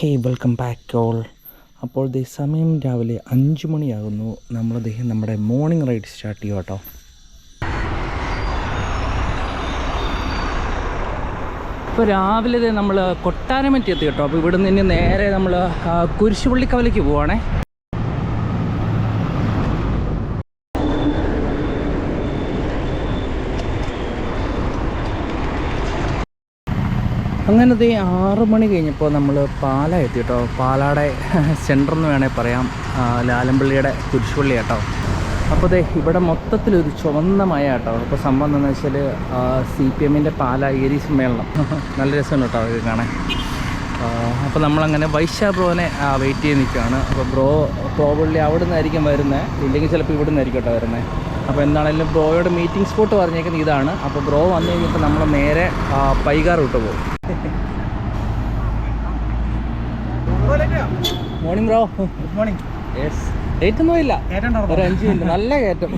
ഹേ welcome back all. അപ്പോൾ സമയം രാവിലെ 5 മണിയാകുന്നു. നമ്മുടെ മോർണിംഗ് റൈഡ് സ്റ്റാർട്ട് ചെയ്യും കേട്ടോ. ഇപ്പോൾ രാവിലെ നമ്മൾ കൊട്ടാരമറ്റി എത്തി കേട്ടോ. അപ്പോൾ ഇവിടെ നിന്ന് നേരെ നമ്മൾ കുരിശുപള്ളിക്കവലയ്ക്ക് പോവുകയാണേ. അങ്ങനത്തെ 6 മണി കഴിഞ്ഞപ്പോൾ നമ്മൾ പാല എത്തി കേട്ടോ. പാലാടെ സെൻറ്റർ എന്ന് വേണേൽ പറയാം, ലാലമ്പള്ളിയുടെ കുരിശുപള്ളി കേട്ടോ. അപ്പോൾ ഇവിടെ മൊത്തത്തിലൊരു ചുവന്ന മഴ കേട്ടോ. അപ്പോൾ സംഭവം എന്താണെന്ന് വെച്ചാൽ CPM-ൻ്റെ പാല ഏരി സമ്മേളനം നല്ല രസമാണ് കേട്ടോ അത് കാണാൻ. അപ്പോൾ നമ്മളങ്ങനെ വൈശാ ബ്രോനെ വെയിറ്റ് ചെയ്ത് നിൽക്കുകയാണ്. അപ്പോൾ ബ്രോ പ്രോബബ്ലി അവിടെ നിന്നായിരിക്കും വരുന്നത്, ഇല്ലെങ്കിൽ ചിലപ്പോൾ ഇവിടെ നിന്നായിരിക്കും കേട്ടോ വരുന്നത്. അപ്പോൾ എന്താണെങ്കിലും ബ്രോയുടെ മീറ്റിംഗ് സ്പോട്ട് പറഞ്ഞേക്കുന്നത് ഇതാണ്. അപ്പോൾ ബ്രോ വന്നു കഴിഞ്ഞപ്പോൾ നമ്മൾ നേരെ പൈകാർ വിട്ട് പോകും. Morning bro. Good morning. Yes, കയറ്റൊന്നും ഇല്ല, ഒരു 5 മിനിറ്റ് നല്ല കയറ്റം.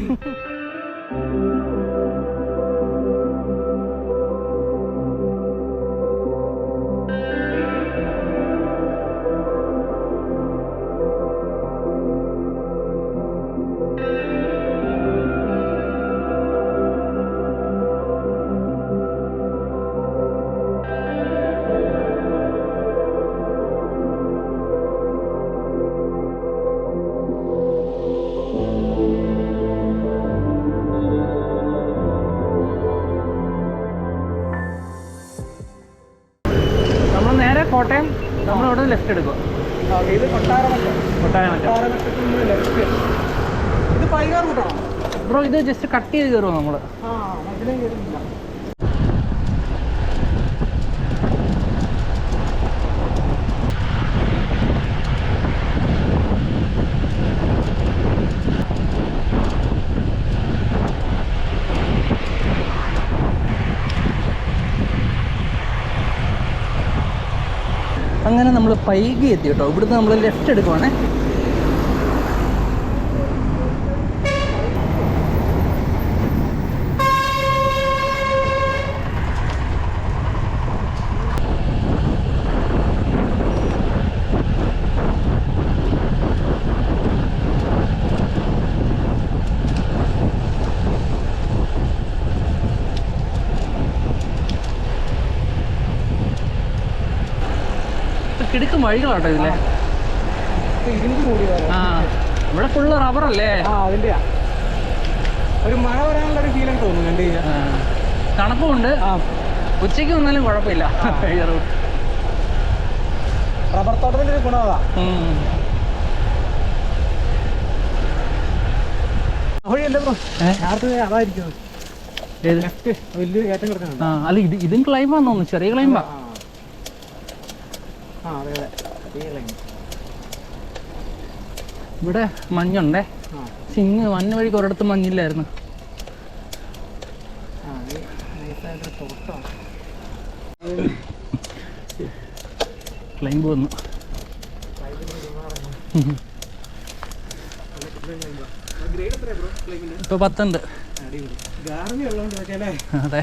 കോട്ടയം നമ്മളവിടെ ലെഫ്റ്റ് എടുക്കും. ഇത് കൊട്ടാരമറ്റം. ഇത് പൈകാർ റൂട്ടാണോ ബ്രോ? ഇത് ജസ്റ്റ് കട്ട് ചെയ്ത് കയറുമോ നമ്മൾ? ഇതിലും കയറുന്നില്ല. അങ്ങനെ നമ്മൾ പൈകി എത്തി കേട്ടോ. ഇവിടുന്ന് നമ്മൾ ലെഫ്റ്റ് എടുക്കുവാണേ. കിടക്കും വഴികളാട്ടോ ഇതിലെ. ഇവിടെ ഫുള്ള് റബ്ബറല്ലേ. അതിൻ്റെയാ ഒരു മഴ വരാനുള്ള ഒരു ഫീലാണ് തോന്നുന്നു. കണ്ടു കഴിഞ്ഞാൽ തണുപ്പുണ്ട്. ഉച്ചയ്ക്ക് വന്നാലും കുഴപ്പമില്ല. റബ്ബർ തോട്ടത്തിൻ്റെ ഒരു ഗുണം അതാ. വഴിയല്ലേ ബ്രോ? നേരത്തെ അതായിരിക്കും വലിയ കയറ്റം കിടക്കുന്നുണ്ട്. അല്ല, ഇതും ക്ലൈമ്പാന്ന് തോന്നുന്നു, ചെറിയ ക്ലൈമ്പാ. ഇവിടെ മഞ്ഞുണ്ടേ. ചിങ്ങ് വന്ന വഴിക്ക് ഒരിടത്ത് മഞ്ഞില്ലായിരുന്നു. ക്ലൈംബ് വന്നു. ഇപ്പൊ 10 ഉണ്ട്. അതെ,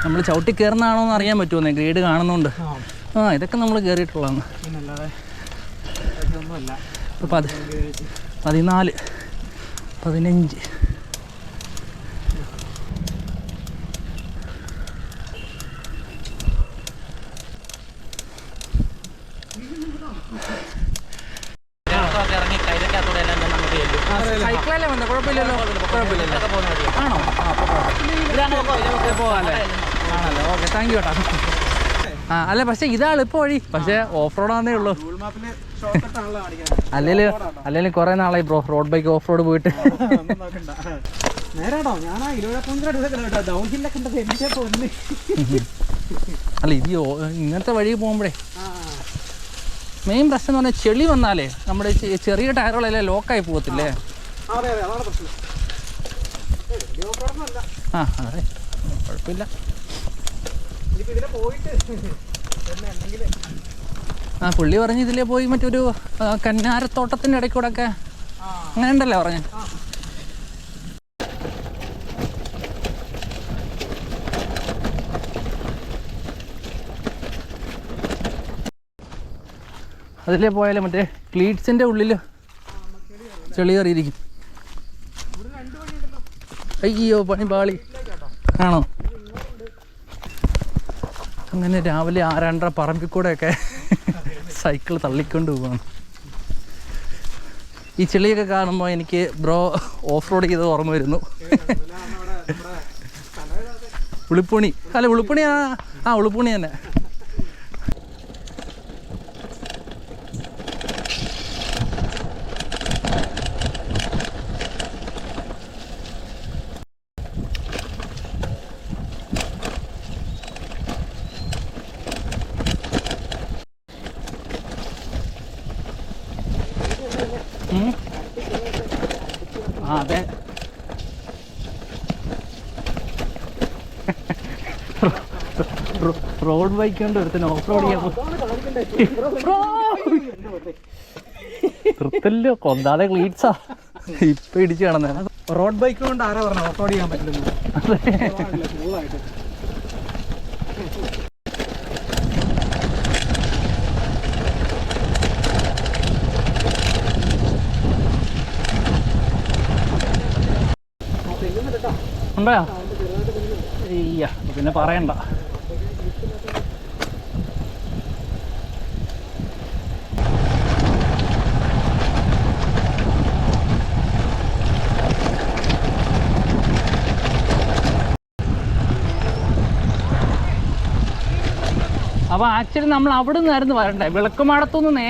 നമ്മൾ ചവിട്ടി കയറുന്നതാണോ എന്ന് അറിയാൻ പറ്റുമോ? ഗ്രേഡ് കാണുന്നുണ്ട്. ഇതൊക്കെ നമ്മൾ കയറിയിട്ടുള്ളതാണ്. 14, 15. സൈക്കിളല്ലേ വന്നത്? കുഴപ്പമില്ലല്ലോ. ആണോ? പോകാല്ലേ? ആണല്ലോ. ഓക്കെ, താങ്ക് യു കേട്ടോ. അല്ല, പക്ഷെ ഇതാണ് ഇപ്പോൾ വഴി. പക്ഷെ ഓഫ് റോഡാന്നേ ഉള്ളൂ. അല്ലെങ്കിലും കുറെ നാളായി bro road bike off road പോയിട്ട്. അല്ല, ഇത് ഇങ്ങനത്തെ വഴി പോകുമ്പോഴേ മെയിൻ പ്രശ്നം എന്ന് പറഞ്ഞാൽ ചെളി വന്നാലേ നമ്മുടെ ചെറിയ ടയറുകളെല്ലാം ലോക്കായി പോകത്തില്ലേ? അതെ, കുഴപ്പമില്ല. പുള്ളി പറഞ്ഞ് ഇതിലേ പോയി മറ്റൊരു കന്നാരത്തോട്ടത്തിൻ്റെ ഇടയ്ക്കൂടെ ഒക്കെ അങ്ങനെ ഉണ്ടല്ലോ പറഞ്ഞ്. അതിലേ പോയാലും മറ്റേ ക്ലീറ്റ്സിൻ്റെ ഉള്ളിൽ ചെളി കയറിയിരിക്കും. അയ്യോ പണി പാളി ആണോ? അങ്ങനെ രാവിലെ 6:30 പറമ്പിൽ കൂടെയൊക്കെ സൈക്കിൾ തള്ളിക്കൊണ്ട് പോവാണ്. ഈ ചെളിയൊക്കെ കാണുമ്പോൾ എനിക്ക് ബ്രോ ഓഫ് റോഡ് ചെയ്ത് ഓർമ്മ വരുന്നു. ഉളിപ്പുണി അല്ല ഉളിപ്പുണി ഉളിപ്പുണി തന്നെ. അതെ റോഡ് ബൈക്ക് കൊണ്ട് ഒരുത്തിന് ഓഫ് റോഡ് ചെയ്യാൻ കൊന്താതെ ക്ലീറ്റ്സാ ഇപ്പൊ ഇടിച്ചു കിടന്നേ. റോഡ് ബൈക്ക് കൊണ്ട് ആരാ പറഞ്ഞ ഓഫ് റോഡ് ചെയ്യാൻ പറ്റില്ല? ഉണ്ടോ? ഇയ്യ പിന്നെ പറയണ്ട. അപ്പോൾ ആക്ച്വലി നമ്മൾ അവിടെ നിന്നായിരുന്നു വരണ്ടേ, വിളക്കുമാടത്തുനിന്ന്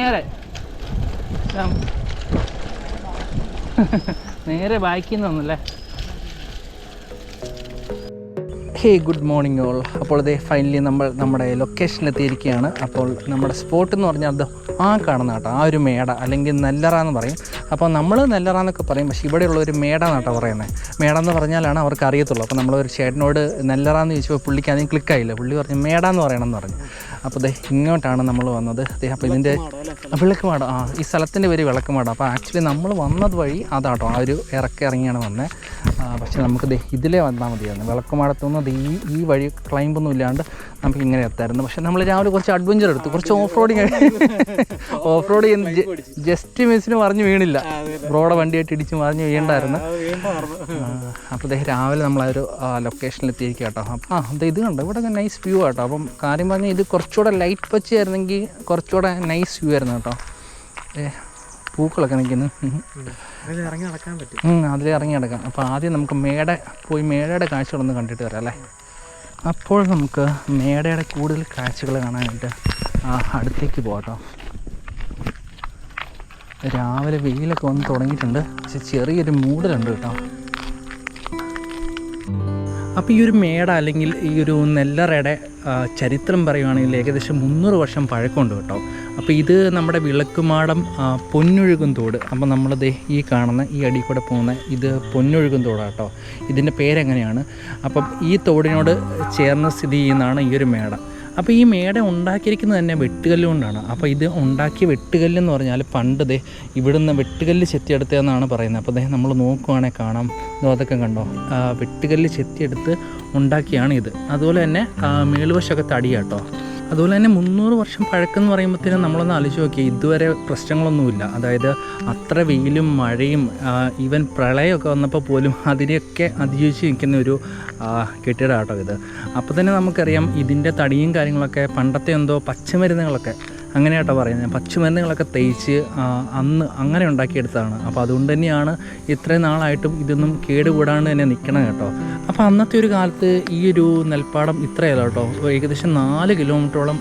നേരെ ബാക്കിൽ നിന്ന് വന്നല്ലേ. ഹേ ഗുഡ് മോർണിംഗ് ഓൾ. അപ്പോൾ അതേ ഫൈനലി നമ്മൾ നമ്മുടെ ലൊക്കേഷനിലെത്തിയിരിക്കുകയാണ്. അപ്പോൾ നമ്മുടെ സ്പോട്ട് എന്ന് പറഞ്ഞാൽ അത് കാണുന്ന കേട്ടോ, ആ ഒരു മേട അല്ലെങ്കിൽ നെല്ലറ എന്ന് പറയും. അപ്പോൾ നമ്മൾ നെല്ലറ എന്നൊക്കെ പറയും, പക്ഷേ ഇവിടെയുള്ള ഒരു മേട എന്നാട്ടോ പറയുന്നത്. മേട എന്ന് പറഞ്ഞാലാണ് അവർക്ക് അറിയത്തുള്ളൂ. അപ്പോൾ നമ്മളൊരു ചേട്ടനോട് നെല്ലറ എന്ന് ചോദിച്ചപ്പോൾ പുള്ളിക്ക് അതിന് ക്ലിക്കായില്ല. പുള്ളി പറഞ്ഞു മേട എന്ന് പറയണമെന്ന് പറഞ്ഞു. അപ്പോൾ ദേ ഇങ്ങോട്ടാണ് നമ്മൾ വന്നത്. അപ്പോൾ ഇതിൻ്റെ വിളക്കുമാടം, ഈ സ്ഥലത്തിൻ്റെ പേര് വിളക്കുമാടം. അപ്പോൾ ആക്ച്വലി നമ്മൾ വന്നത് വഴി അതാട്ടോ, ആ ഒരു ഇറങ്ങിയാണ് വന്നത്. പക്ഷേ നമുക്ക് ദേ ഇതിലേ വന്നാൽ മതിയായിരുന്നു. വിളക്കുമാടത്തുനിന്ന് ഈ വഴി ക്ലൈമ്പൊന്നും ഇല്ലാണ്ട് നമുക്ക് ഇങ്ങനെ എത്തായിരുന്നു. പക്ഷേ നമ്മൾ രാവിലെ കുറച്ച് അഡ്വഞ്ചർ എടുത്തു, കുറച്ച് ഓഫ് റോഡിങ് ചെയ്യുന്ന ജസ്റ്റ് മിസ്സിന് പറഞ്ഞു വീണില്ല. ബ്രോയുടെ വണ്ടിയായിട്ട് ഇടിച്ച് മറിഞ്ഞ് വീണ്ടായിരുന്നു. അപ്പോൾ രാവിലെ നമ്മളൊരു ലൊക്കേഷനിലെത്തിയിരിക്കുക കേട്ടോ. ഇത് കണ്ടോ, ഇവിടെ നൈസ് വ്യൂ കേട്ടോ. അപ്പം കാര്യം പറഞ്ഞാൽ ഇത് കുറച്ചുകൂടെ ലൈറ്റ് പച്ചയായിരുന്നെങ്കിൽ കുറച്ചുകൂടെ നൈസ് വ്യൂ ആയിരുന്നു കേട്ടോ. പൂക്കളൊക്കെ നിൽക്കുന്നു, അതിൽ ഇറങ്ങി നടക്കാം. അപ്പോൾ ആദ്യം നമുക്ക് മേടയുടെ കാഴ്ചകളൊന്ന് കണ്ടിട്ട് വരാം അല്ലേ. അപ്പോൾ നമുക്ക് മേടയുടെ കൂടുതൽ കാഴ്ചകൾ കാണാനായിട്ട് അടുത്തേക്ക് പോകാം. രാവിലെ വെയിലൊക്കെ വന്ന് തുടങ്ങിയിട്ടുണ്ട്, പക്ഷെ ചെറിയൊരു മൂടലുണ്ട് കേട്ടോ. അപ്പോൾ ഈ ഒരു മേട അല്ലെങ്കിൽ ഈ ഒരു നെല്ലറയുടെ ചരിത്രം പറയുകയാണെങ്കിൽ ഏകദേശം 300 വർഷം പഴക്കമുണ്ട് കേട്ടോ. അപ്പോൾ ഇത് നമ്മുടെ വിളക്കുമാടം പൊന്നൊഴുകും തോട്. അപ്പോൾ നമ്മളത് ഈ കാണുന്ന ഈ അടി കൂടെ പോകുന്ന ഇത് പൊന്നൊഴുകും തോടാണ് കേട്ടോ. ഇതിൻ്റെ പേരെങ്ങനെയാണ്. അപ്പം ഈ തോടിനോട് ചേർന്ന് സ്ഥിതി ചെയ്യുന്നതാണ് ഈ ഒരു മേട. അപ്പോൾ ഈ മേട ഉണ്ടാക്കിയിരിക്കുന്നത് തന്നെ വെട്ടുകല്ല് കൊണ്ടാണ്. അപ്പോൾ ഇത് ഉണ്ടാക്കിയ വെട്ടുകല്ലെന്ന് പറഞ്ഞാൽ പണ്ട് ഇവിടുന്ന് വെട്ടുകല്ല് ചെത്തിയെടുത്തതെന്നാണ് പറയുന്നത്. അപ്പോൾ നമ്മൾ നോക്കുവാണെങ്കിൽ കാണാം, അതൊക്കെ കണ്ടോ, വെട്ടുകല്ല് ചെത്തിയെടുത്ത് ഉണ്ടാക്കിയാണ് ഇത്. അതുപോലെ തന്നെ മേളുവശമൊക്കെ തടിയാട്ടോ. അതുപോലെ തന്നെ 300 വർഷം പഴക്കം എന്ന് പറയുമ്പോഴത്തേനും നമ്മളൊന്ന് ആലോചിച്ച് നോക്കി, ഇതുവരെ പ്രശ്നങ്ങളൊന്നുമില്ല. അതായത് അത്ര വെയിലും മഴയും ഈവൻ പ്രളയമൊക്കെ വന്നപ്പോൾ പോലും അതിനെയൊക്കെ അതിജീവിച്ച് നിൽക്കുന്ന ഒരു കെട്ടിടം കേട്ടോ ഇത്. അപ്പോൾ തന്നെ നമുക്കറിയാം ഇതിൻ്റെ തടിയും കാര്യങ്ങളൊക്കെ പണ്ടത്തെ എന്തോ പച്ചമരുന്നുകളൊക്കെ അങ്ങനെയാട്ടോ പറയുന്നത്, പച്ചമരുന്നുകളൊക്കെ തേച്ച് അന്ന് അങ്ങനെ ഉണ്ടാക്കിയെടുത്തതാണ്. അപ്പോൾ അതുകൊണ്ട് തന്നെയാണ് ഇത്രയും നാളായിട്ടും ഇതൊന്നും കേടുകൂടാണ്ട് തന്നെ നിൽക്കണം കേട്ടോ. അപ്പോൾ അന്നത്തെ ഒരു കാലത്ത് ഈ ഒരു നെൽപ്പാടം ഇത്രയല്ല കേട്ടോ, ഏകദേശം 4 കിലോമീറ്ററോളം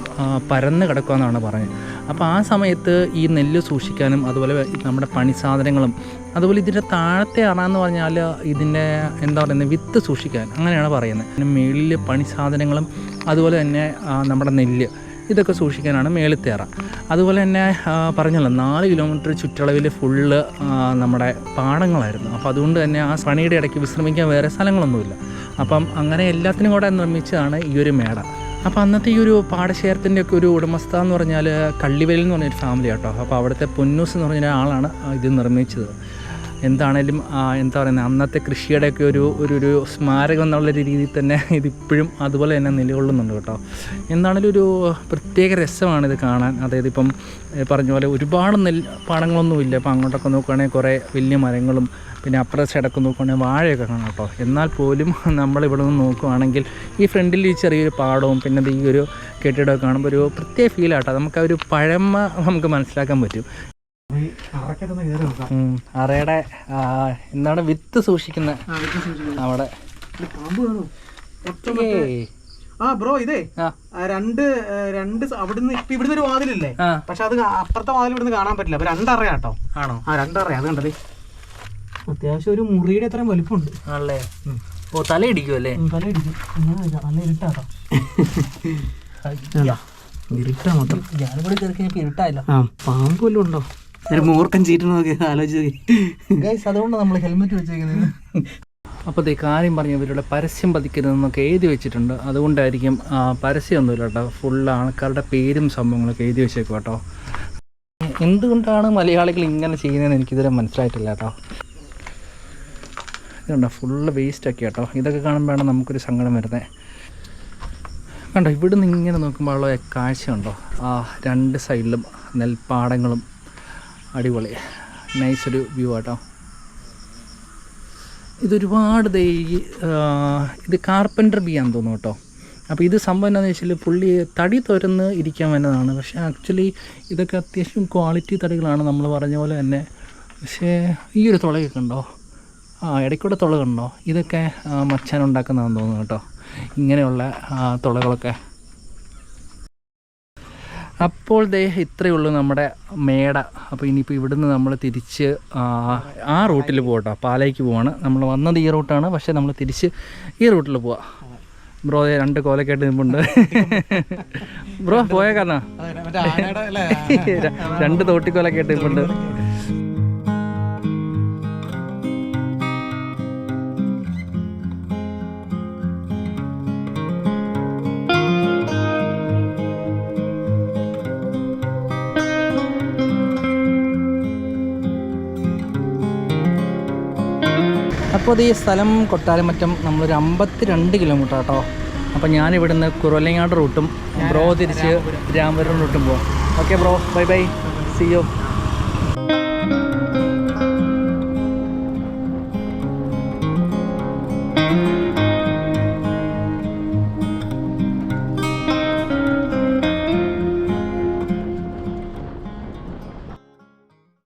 പരന്ന് കിടക്കുമെന്നാണ് പറഞ്ഞത്. അപ്പോൾ ആ സമയത്ത് ഈ നെല്ല് സൂക്ഷിക്കാനും അതുപോലെ നമ്മുടെ പണി സാധനങ്ങളും അതുപോലെ ഇതിൻ്റെ താഴത്തെ അറാന്ന് പറഞ്ഞാൽ ഇതിൻ്റെ എന്താ പറയുന്നത് വിത്ത് സൂക്ഷിക്കാൻ അങ്ങനെയാണ് പറയുന്നത്. പിന്നെ മേളിൽ പണി സാധനങ്ങളും അതുപോലെ തന്നെ നമ്മുടെ നെല്ല് ഇതൊക്കെ സൂക്ഷിക്കാനാണ് മേളിത്തേറ. അതുപോലെ തന്നെ പറഞ്ഞല്ലോ 4 കിലോമീറ്റർ ചുറ്റളവിൽ ഫുള്ള് നമ്മുടെ പാടങ്ങളായിരുന്നു. അപ്പോൾ അതുകൊണ്ട് തന്നെ ആ പണിയുടെ ഇടയ്ക്ക് വിശ്രമിക്കാൻ വേറെ സ്ഥലങ്ങളൊന്നുമില്ല. അപ്പം അങ്ങനെ എല്ലാത്തിനും കൂടെ നിർമ്മിച്ചതാണ് ഈ ഒരു മേട. അപ്പോൾ അന്നത്തെ ഈ ഒരു പാടശേഖരത്തിൻ്റെ ഒക്കെ ഒരു ഉടമസ്ഥ എന്ന് പറഞ്ഞാൽ കള്ളിവേലിൽ എന്ന് പറഞ്ഞൊരു ഫാമിലി കേട്ടോ. അപ്പോൾ അവിടുത്തെ പൊന്നൂസ് എന്ന് പറഞ്ഞ ആളാണ് ഇത് നിർമ്മിച്ചത്. എന്താണേലും എന്താ പറയുന്നത്, അന്നത്തെ കൃഷിയുടെയൊക്കെ ഒരു സ്മാരകം എന്നുള്ള രീതിയിൽ തന്നെ ഇതിപ്പോഴും അതുപോലെ തന്നെ നിലകൊള്ളുന്നുണ്ട് കേട്ടോ. എന്താണേലും ഒരു പ്രത്യേക രസമാണിത് കാണാൻ. അതായത് ഇപ്പം പറഞ്ഞ പോലെ ഒരുപാട് പാടങ്ങളൊന്നുമില്ല. ഇപ്പം അങ്ങോട്ടൊക്കെ നോക്കുകയാണെങ്കിൽ കുറേ വലിയ മരങ്ങളും പിന്നെ അപ്പുറത്തെ സൈഡൊക്കെ നോക്കുകയാണെങ്കിൽ വാഴയൊക്കെ കാണാം കേട്ടോ. എന്നാൽ പോലും നമ്മളിവിടെ നിന്ന് നോക്കുകയാണെങ്കിൽ ഈ ഫ്രണ്ടിൽ ഈ ചെറിയൊരു പാടവും പിന്നെ ഈ ഒരു കെട്ടിടമൊക്കെ കാണുമ്പോൾ ഒരു പ്രത്യേക ഫീലാട്ടോ. നമുക്ക് ആ ഒരു പഴമ നമുക്ക് മനസ്സിലാക്കാൻ പറ്റും. അറയുടെ എന്താണ് വിത്ത് സൂക്ഷിക്കുന്ന അവിടെ. ബ്രോ ഇതേ രണ്ട് അവിടുന്ന് ഇവിടുന്ന് ഒരു വാതിലില്ലേ, പക്ഷെ അത് അപ്പുറത്തെ വാതിൽ ഇവിടുന്ന് കാണാൻ പറ്റില്ല. അപ്പൊ രണ്ടറയാട്ടോ. ആണോ? രണ്ടറയാ. അത് കണ്ടത് അത്യാവശ്യം ഒരു മുറിയുടെ അത്രയും വലിപ്പമുണ്ട്. ആണല്ലേ? ഓ, തലയിടിക്കുമല്ലേ? തലയിടിക്കും. നല്ല ഇരുട്ടാട്ടോ. ഇരുട്ടാ മൊത്തം. ഞാനിവിടെ കയറി ഇരുട്ടായില്ല. പാമ്പ് വല്ലതും ഉണ്ടോ? മൂർഖൻ ചീറ്റ് നോക്കി ആലോചിച്ച് ഗൈസ്, അതുകൊണ്ട് നമ്മൾ ഹെൽമെറ്റ് വെച്ചേക്കുന്നത്. അപ്പോൾ ഈ കാര്യം പറഞ്ഞ ഇവരുടെ പരസ്യം പതിക്കരുതെന്നൊക്കെ എഴുതി വെച്ചിട്ടുണ്ട്. അതുകൊണ്ടായിരിക്കും പരസ്യമൊന്നുമില്ല കേട്ടോ. ഫുള്ള് ആൾക്കാരുടെ പേരും സംഭവങ്ങളൊക്കെ എഴുതി വെച്ചേക്കും കേട്ടോ. എന്തുകൊണ്ടാണ് മലയാളികൾ ഇങ്ങനെ ചെയ്യുന്നതെന്ന് എനിക്കിതുവരെ മനസ്സിലായിട്ടില്ല കേട്ടോ. ഇതുണ്ടോ, ഫുള്ള് വേസ്റ്റൊക്കെ കേട്ടോ. ഇതൊക്കെ കാണുമ്പോഴാണ് നമുക്കൊരു സങ്കടം വരുന്നത്. കണ്ടോ, ഇവിടുന്ന് ഇങ്ങനെ നോക്കുമ്പോൾ ഉള്ള കാഴ്ചയുണ്ടോ? രണ്ട് സൈഡിലും നെൽപ്പാടങ്ങളും. അടിപൊളി, നൈസൊരു വ്യൂ ആട്ടോ. ഇതൊരുപാട് ഇത് കാർപ്പൻ്റർ ബിയാന്ന് തോന്നുന്നു കേട്ടോ. അപ്പോൾ ഇത് സംഭവം എന്താണെന്ന് വെച്ചാൽ പുള്ളി തടി തുരന്ന് ഇരിക്കാൻ വന്നതാണ്. പക്ഷേ ആക്ച്വലി ഇതൊക്കെ അത്യാവശ്യം ക്വാളിറ്റി തടികളാണ്, നമ്മൾ പറഞ്ഞ പോലെ തന്നെ. പക്ഷേ ഈ ഒരു തുളയൊക്കെ ഉണ്ടോ? ഇടയ്ക്കൂടെ തുള കണ്ടോ? ഇതൊക്കെ മച്ചാൻ ഉണ്ടാക്കുന്നതാണെന്ന് തോന്നുന്നു കേട്ടോ, ഇങ്ങനെയുള്ള തുളകളൊക്കെ. അപ്പോൾ ഇത്രയേ ഉള്ളൂ നമ്മുടെ മേട. അപ്പോൾ ഇനിയിപ്പോൾ ഇവിടുന്ന് നമ്മൾ തിരിച്ച് ആ റൂട്ടിൽ പോകട്ടോ, പാലയ്ക്ക് പോവാണ്. നമ്മൾ വന്നത് ഈ റൂട്ടാണ്, പക്ഷേ നമ്മൾ തിരിച്ച് ഈ റൂട്ടിൽ പോവാം. ബ്രോ രണ്ട് കോലക്കായിട്ട് നിൽപ്പുണ്ട്. ബ്രോ പോയേക്കാന്നാ? രണ്ട് തോട്ടിക്കോലൊക്കെ ആയിട്ട് നിൽപ്പുണ്ട്. അപ്പോൾ ഈ സ്ഥലം കൊട്ടാരമറ്റം നമ്മളൊരു 52 കിലോമീറ്റർ കേട്ടോ. അപ്പോൾ ഞാനിവിടുന്ന് കുറവലങ്ങാട് റൂട്ടും ബ്രോ തിരിച്ച് രാമപുരം റൂട്ടും പോവാം. Okay bro, bye bye, see U.